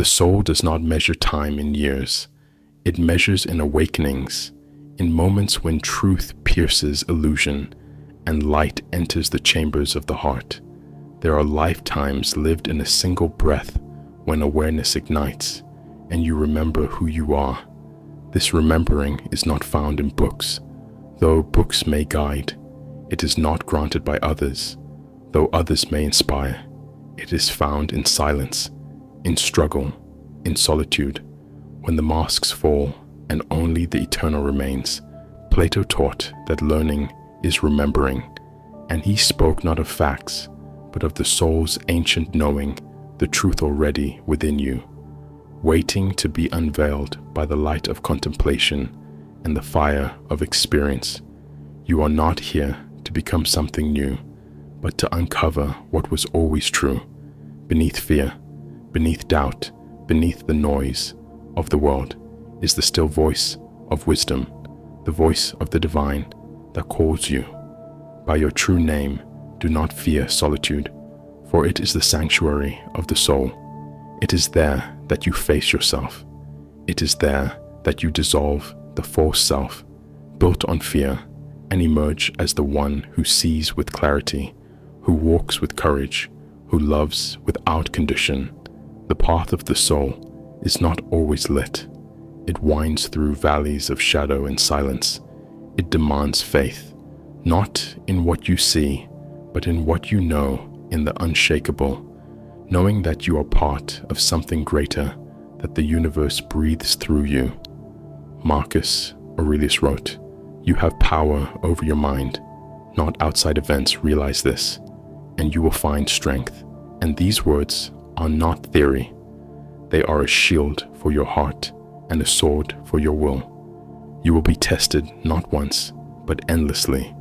soul does not measure time in years. It measures in awakenings, in moments when truth pierces illusion and light enters the chambers of the heart. There are lifetimes lived in a single breath when awareness ignites and you remember who you are. This remembering is not found in books, though books may guide. It is not granted by others, though others may inspire. It is found in silence, in struggle, in solitude, when the masks fall and only the eternal remains. Plato taught that learning is remembering, and he spoke not of facts, but of the soul's ancient knowing, the truth already within you, waiting to be unveiled by the light of contemplation and the fire of experience. You are not here to become something new, but to uncover what was always true, beneath fear, beneath doubt, beneath the noise of the world, is the still voice of wisdom, the voice of the divine that calls you. By your true name, do not fear solitude, for it is the sanctuary of the soul. It is there that you face yourself. It is there that you dissolve the false self, built on fear, and emerge as the one who sees with clarity, who walks with courage, who loves without condition. The path of the soul is not always lit. It winds through valleys of shadow and silence. It demands faith, not in what you see, but in what you know, in the unshakable, knowing that you are part of something greater, that the universe breathes through you. Marcus Aurelius wrote, "You have power over your mind, not outside events. Realize this, and you will find strength." And these words are not theory. They are a shield for your heart and a sword for your will. You will be tested not once, but endlessly,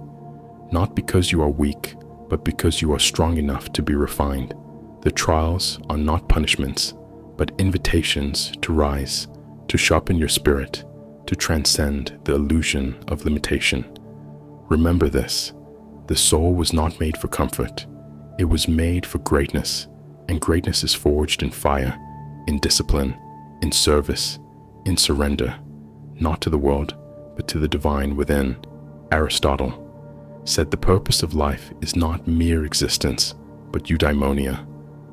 not because you are weak, but because you are strong enough to be refined. The trials are not punishments, but invitations to rise, to sharpen your spirit, to transcend the illusion of limitation. Remember this, the soul was not made for comfort. It was made for greatness, and greatness is forged in fire, in discipline, in service, in surrender, not to the world, but to the divine within. Aristotle said the purpose of life is not mere existence, but eudaimonia,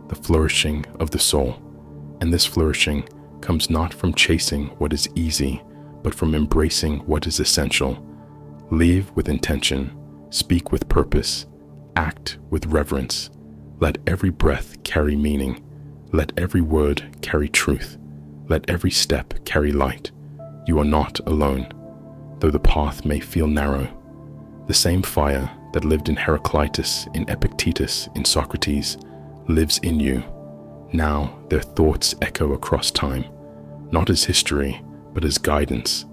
the flourishing of the soul. And this flourishing comes not from chasing what is easy, but from embracing what is essential. Live with intention, speak with purpose, act with reverence. Let every breath carry meaning. Let every word carry truth. Let every step carry light. You are not alone, though the path may feel narrow. The same fire that lived in Heraclitus, in Epictetus, in Socrates, lives in you. Now their thoughts echo across time, not as history, but as guidance.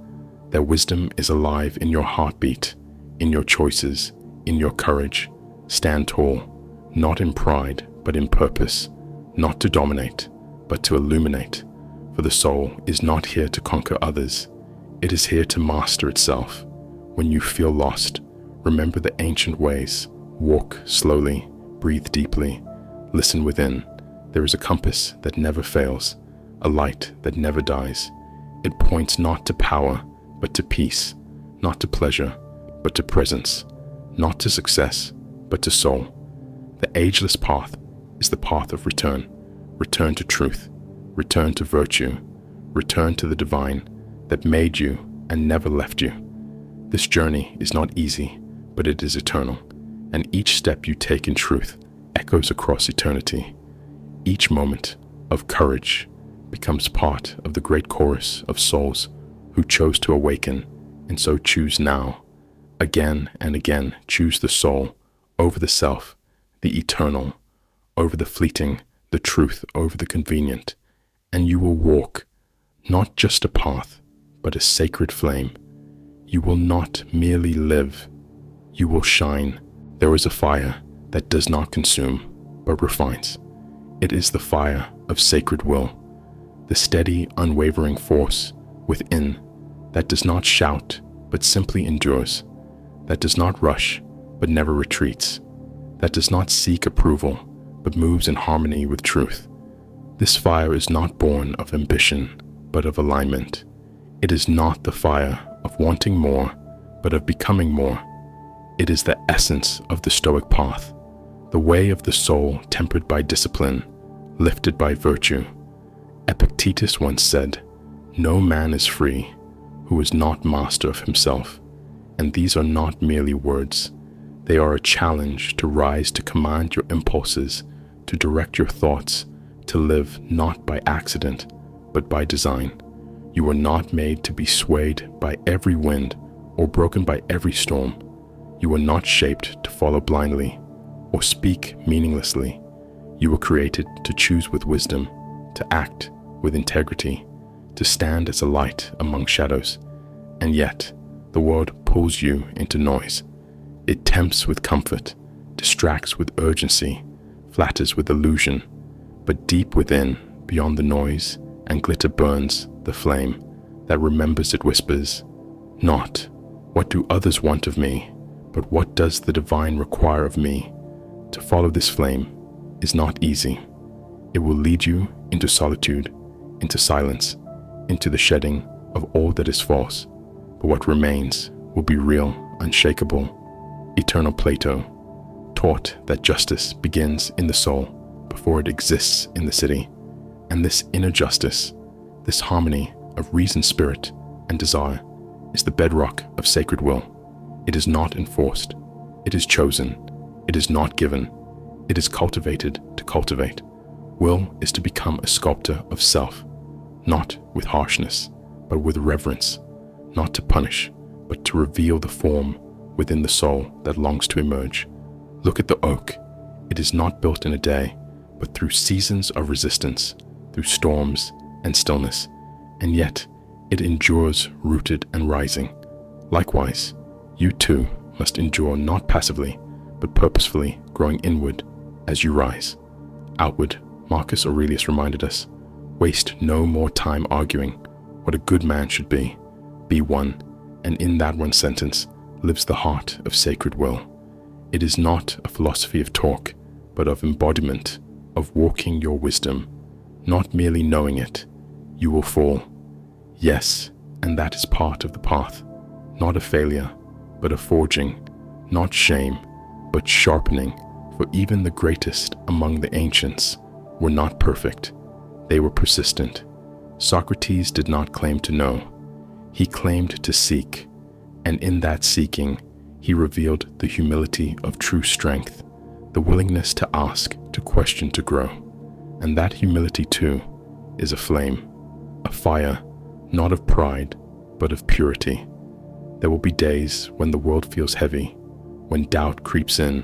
Their wisdom is alive in your heartbeat, in your choices, in your courage. Stand tall, not in pride, but in purpose, not to dominate, but to illuminate. For the soul is not here to conquer others. It is here to master itself. When you feel lost, remember the ancient ways. Walk slowly, breathe deeply, listen within. There is a compass that never fails, a light that never dies. It points not to power, but to peace, not to pleasure, but to presence, not to success, but to soul. The ageless path is the path of return. Return to truth, return to virtue, return to the divine that made you and never left you. This journey is not easy, but it is eternal, and each step you take in truth echoes across eternity. Each moment of courage becomes part of the great chorus of souls who chose to awaken, and so choose now. Again and again choose the soul over the self, the eternal over the fleeting, the truth over the convenient, and you will walk not just a path, but a sacred flame. You will not merely live, you will shine. There is a fire that does not consume, but refines. It is the fire of sacred will, the steady, unwavering force within that does not shout, but simply endures, that does not rush, but never retreats, that does not seek approval, but moves in harmony with truth. This fire is not born of ambition, but of alignment. It is not the fire of wanting more, but of becoming more. It is the essence of the Stoic path, the way of the soul tempered by discipline, lifted by virtue. Epictetus once said, "No man is free who is not master of himself." And these are not merely words. They are a challenge to rise to command your impulses, to direct your thoughts, to live not by accident, but by design. You are not made to be swayed by every wind or broken by every storm. You are not shaped to follow blindly or speak meaninglessly. You were created to choose with wisdom, to act with integrity, to stand as a light among shadows. And yet, the world pulls you into noise. It tempts with comfort, distracts with urgency, flatters with illusion. But deep within, beyond the noise and glitter burns the flame that remembers. It whispers, not, "What do others want of me?" but "What does the divine require of me?" To follow this flame is not easy. It will lead you into solitude, into silence, into the shedding of all that is false. But what remains will be real, unshakable. Eternal Plato taught that justice begins in the soul before it exists in the city. And this inner justice, this harmony of reason, spirit, and desire, is the bedrock of sacred will. It is not enforced. It is chosen. It is not given. It is cultivated to cultivate. Will is to become a sculptor of self, not with harshness, but with reverence, not to punish, but to reveal the form within the soul that longs to emerge. Look at the oak. It is not built in a day, but through seasons of resistance, through storms and stillness, and yet it endures rooted and rising. Likewise, you too must endure not passively, but purposefully growing inward as you rise. Outward, Marcus Aurelius reminded us, waste no more time arguing what a good man should be. Be one, and in that one sentence lives the heart of sacred will. It is not a philosophy of talk, but of embodiment, of walking your wisdom, not merely knowing it. You will fall. Yes, and that is part of the path, not a failure, but a forging, not shame, but sharpening, for even the greatest among the ancients were not perfect. They were persistent. Socrates did not claim to know. He claimed to seek, and in that seeking, he revealed the humility of true strength, the willingness to ask, to question, to grow. And that humility too is a flame, a fire, not of pride, but of purity. There will be days when the world feels heavy, when doubt creeps in,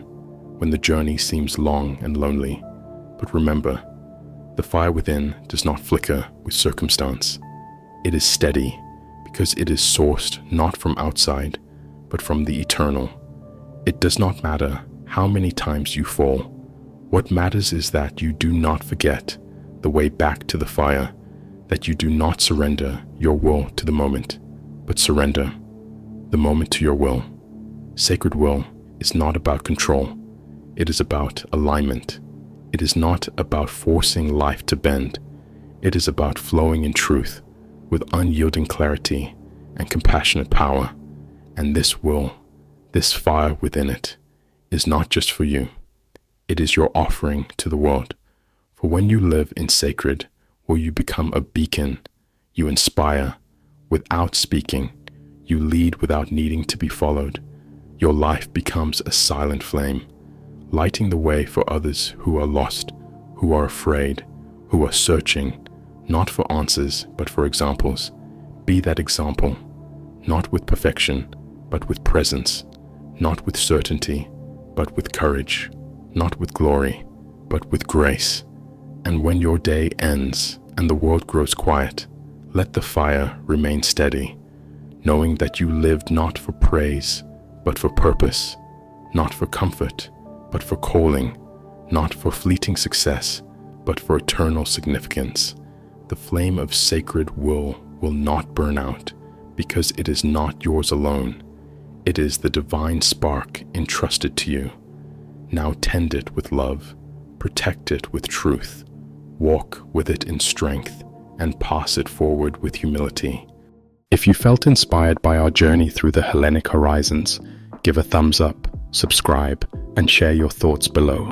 when the journey seems long and lonely. But remember, the fire within does not flicker with circumstance. It is steady because it is sourced not from outside, but from the eternal. It does not matter how many times you fall. What matters is that you do not forget the way back to the fire, that you do not surrender your will to the moment, but surrender the moment to your will. Sacred will is not about control. It is about alignment. It is not about forcing life to bend. It is about flowing in truth with unyielding clarity and compassionate power. And this will, this fire within it, is not just for you. It is your offering to the world. For when you live in sacred, will you become a beacon. You inspire without speaking. You lead without needing to be followed. Your life becomes a silent flame, lighting the way for others who are lost, who are afraid, who are searching, not for answers, but for examples. Be that example, not with perfection, but with presence, not with certainty, but with courage, not with glory, but with grace. And when your day ends and the world grows quiet, let the fire remain steady, knowing that you lived not for praise, but for purpose, not for comfort, but for calling, not for fleeting success, but for eternal significance. The flame of sacred will not burn out, because it is not yours alone. It is the divine spark entrusted to you. Now tend it with love, protect it with truth, walk with it in strength, and pass it forward with humility. If you felt inspired by our journey through the Hellenic horizons, give a thumbs up, subscribe, and share your thoughts below.